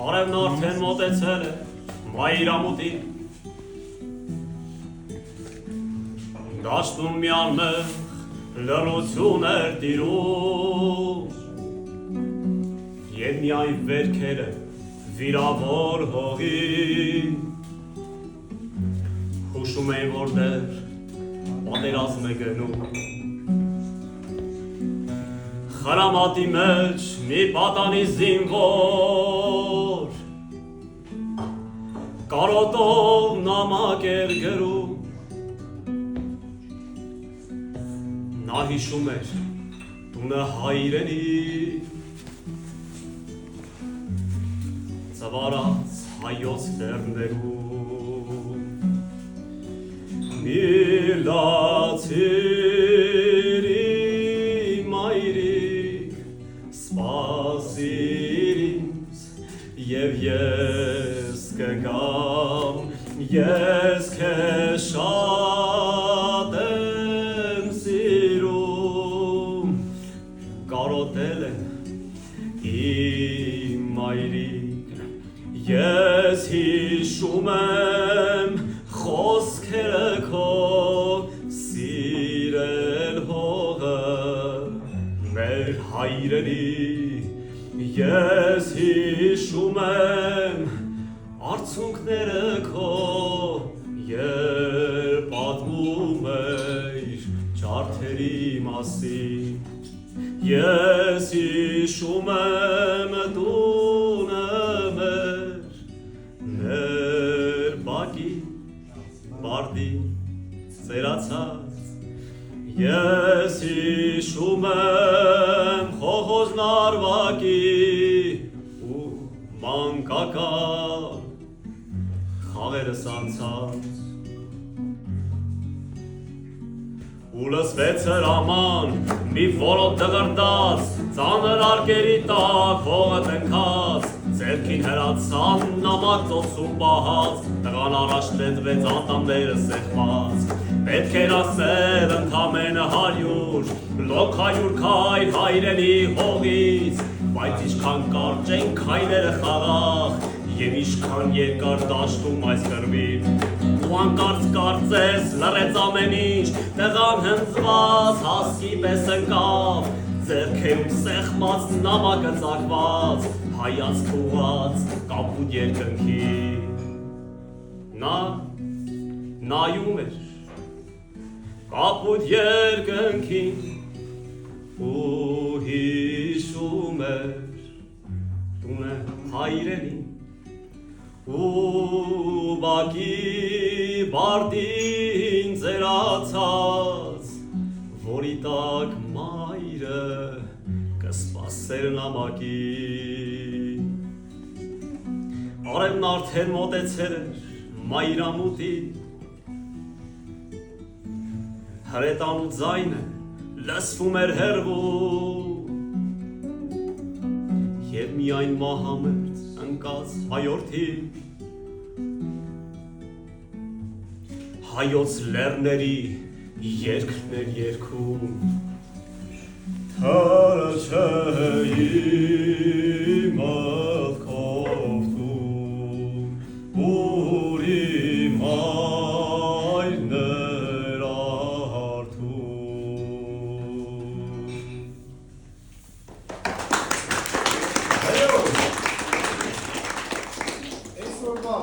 Արևն արդեն մոտեցել է մայրամուտին, դաշտում մի անմեղ լռություն էր տիրում, և միայն վերքերը վիրավոր հողին, հուշում էին, որ դեռ պատերազմ է գնում, խրամատի մեջ մի պատանի զինվոր, կարոտով նամակ էր գրում, նա հիշում էր տունը հայրենի, ծվարած հայոց լեռներում, միլացիր իմ մայրիկ, սպասիր ինձ և ես կգամ, ես քեզ շատ եմ սիրում, կարոտել եմ իմ մայրիկ, ես հիշում եմ խոսքերը քո, սիրել հողը մեր հայրենի, ես հիշում եմ արցունքները քո, երբ պատմում էիր ջարդերի մասին, ես հիշում եմ տունը մեր բակի բարդի ծերացած, ես հիշում եմ խոհոզն արվակի ու մանկական խաղերս անցած, ու լսվեց հրաման մի որոտ դղրդաց, ծանր արկերի տակ հողը տնքած, ձեռքին հրացան նամակ ծոցում պահած, տղան առաջ նետվեց ատամները սեղմած, պետք էր ասել ընդամենը 100, լոկ 100 քայլ հայրենի հողից, բայց ինչքան կարճ են քայլերը խաղաղ, և ինչքան երկար դաշտում այս կռվին, ու անկարծ կարծես լռեց ամեն ինչ, տղան հնձված հասկի պես ընկավ, ձեռքերում սեղմած նամակը ծակված, հայացք ուղղած կապուտ երկնքին, նա նայում էր կապուտ երկնքին ու հիշում էր տունը հայրենին ու բակի բարդին ծերացած, որի տակ մայրը կսպասեր նամակին, արևն արդեն մոտեցել էր մայրամուտին, հրետանու ձայնը լսվում էր հեռվում, և միայն մահամերձ ընկած հայորդին, հայոց լեռների երգն էր երգում, թարը չէ իմ